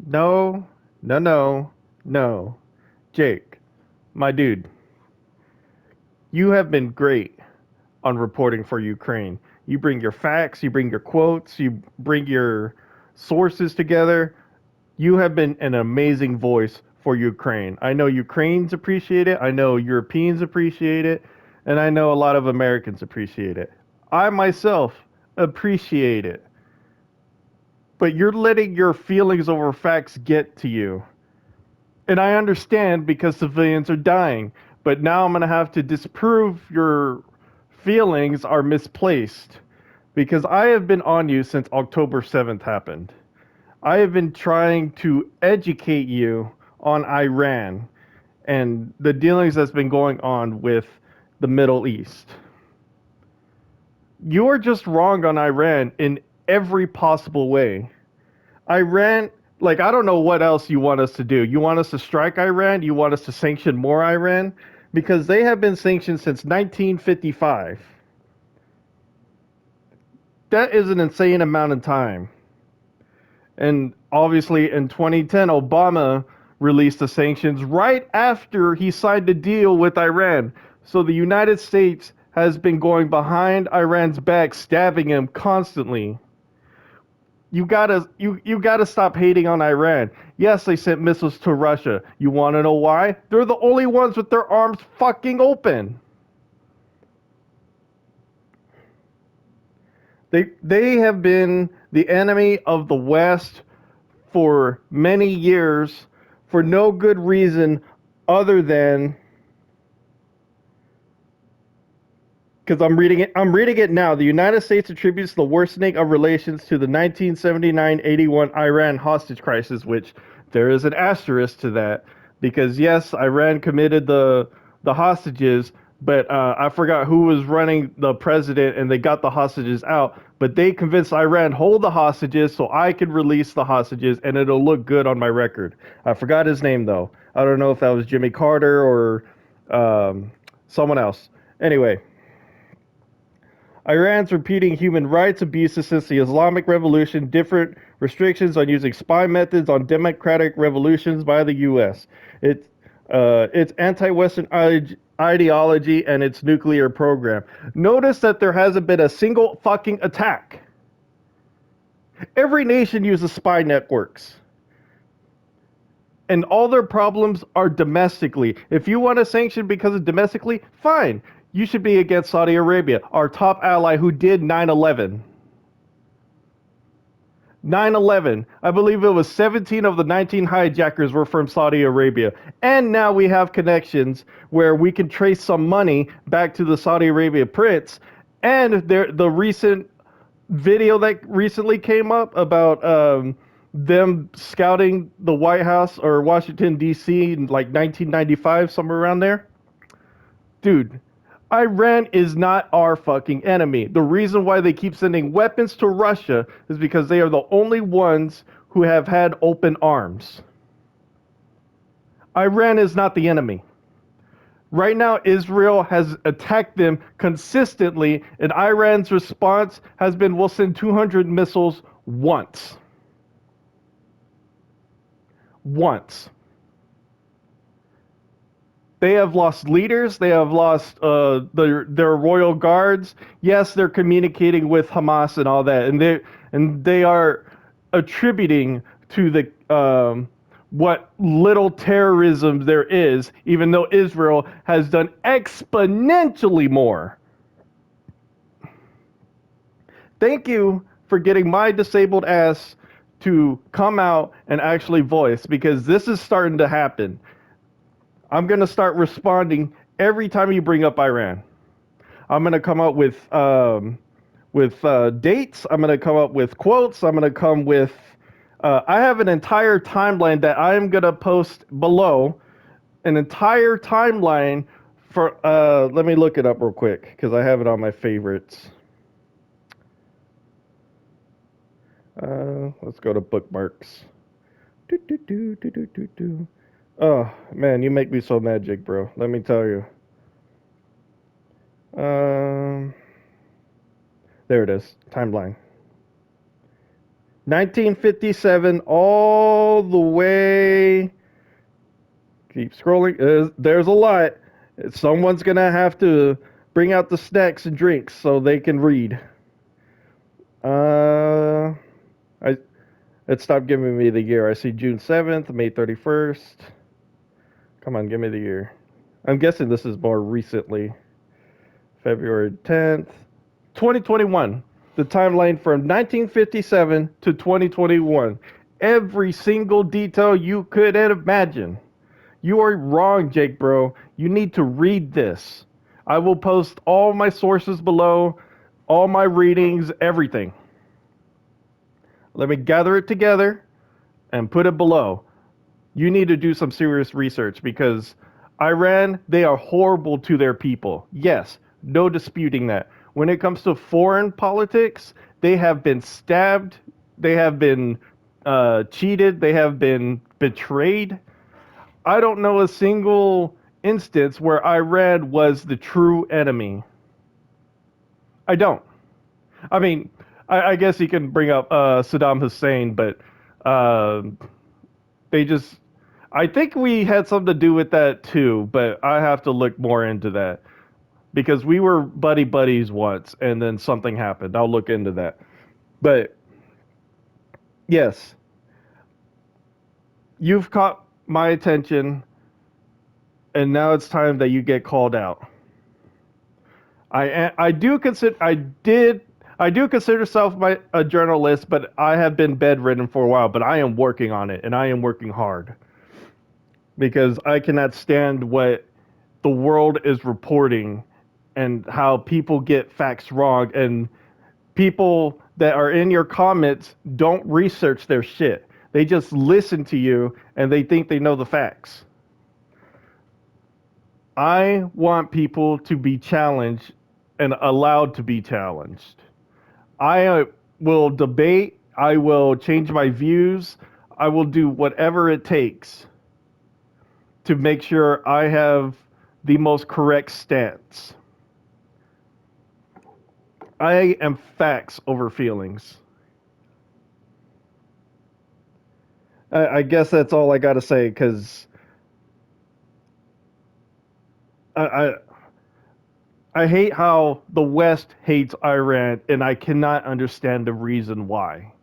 No, no, no, no. Jake, my dude, you have been great on reporting for Ukraine. You bring your facts, you bring your quotes, you bring your sources together. You have been an amazing voice for Ukraine. I know Ukrainians appreciate it, I know Europeans appreciate it, and I know a lot of Americans appreciate it. I myself appreciate it. But you're letting your feelings over facts get to you. And I understand because civilians are dying, but now I'm going to have to disprove your feelings are misplaced because I have been on you since October 7th happened. I have been trying to educate you on Iran and the dealings that's been going on with the Middle East. You are just wrong on Iran in every possible way. Iran, like, I don't know what else you want us to do. You want us to strike Iran? You want us to sanction more Iran? Because they have been sanctioned since 1955. That is an insane amount of time. And obviously, in 2010, Obama released the sanctions right after he signed a deal with Iran. So the United States has been going behind Iran's back, stabbing him constantly. You gotta stop hating on Iran. Yes, they sent missiles to Russia. You want to know why? They're the only ones with their arms fucking open. They have been the enemy of the West for many years for no good reason other than because I'm reading it now. The United States attributes the worsening of relations to the 1979-81 Iran hostage crisis, which there is an asterisk to that because yes, Iran committed the hostages, but I forgot who was running the president, and they got the hostages out. But they convinced Iran hold the hostages so I could release the hostages, and it'll look good on my record. I forgot his name though. I don't know if that was Jimmy Carter or someone else. Anyway, Iran's repeating human rights abuses since the Islamic Revolution, different restrictions on using spy methods on democratic revolutions by the U.S. It, its anti-Western ideology and its nuclear program. Notice that there hasn't been a single fucking attack. Every nation uses spy networks. And all their problems are domestically. If you want to sanction because of domestically, fine. You should be against Saudi Arabia, our top ally who did 9/11. 9/11. I believe it was 17 of the 19 hijackers were from Saudi Arabia. And now we have connections where we can trace some money back to the Saudi Arabia prince. And the recent video that recently came up about them scouting the White House or Washington, D.C. in like 1995, somewhere around there. Dude, Iran is not our fucking enemy. The reason why they keep sending weapons to Russia is because they are the only ones who have had open arms. Iran is not the enemy. Right now, Israel has attacked them consistently, and Iran's response has been we'll send 200 missiles once. Once. They have lost leaders. They have lost their royal guards. Yes, they're communicating with Hamas and all that, and they are attributing to the what little terrorism there is, even though Israel has done exponentially more. Thank you for getting my disabled ass to come out and actually voice because this is starting to happen. I'm going to start responding every time you bring up Iran. I'm going to come up with dates. I'm going to come up with quotes. I'm going to come with. I have an entire timeline that I'm going to post below. An entire timeline for. Let me look it up real quick because I have it on my favorites. Let's go to bookmarks. Do, do, do, do, do, do, do. Oh man, you make me so mad, Jake Broe. Let me tell you. Um, there it is. Timeline. 1957 all the way. Keep scrolling. There's a lot. Someone's going to have to bring out the snacks and drinks so they can read. I It stopped giving me the year. I see June 7th, May 31st. Come on, give me the year. I'm guessing this is more recently. February 10th, 2021. The timeline from 1957 to 2021. Every single detail you could imagine. You are wrong, Jake Broe. You need to read this. I will post all my sources below, all my readings, everything. Let me gather it together and put it below. You need to do some serious research because Iran, they are horrible to their people. Yes, no disputing that. When it comes to foreign politics, they have been stabbed, they have been cheated, they have been betrayed. I don't know a single instance where Iran was the true enemy. I don't. I mean, I guess you can bring up Saddam Hussein, but uh, they just. I think we had something to do with that too, but I have to look more into that because we were buddies once, and then something happened. I'll look into that. But yes, you've caught my attention, and now it's time that you get called out. I do consider I do consider myself a journalist, but I have been bedridden for a while. But I am working on it, and I am working hard because I cannot stand what the world is reporting and how people get facts wrong, and people that are in your comments don't research their shit. They just listen to you and they think they know the facts. I want people to be challenged and allowed to be challenged. I will debate, I will change my views, I will do whatever it takes to make sure I have the most correct stance. I am facts over feelings. I guess that's all I got to say because I, I I hate how the West hates Iran, and I cannot understand the reason why.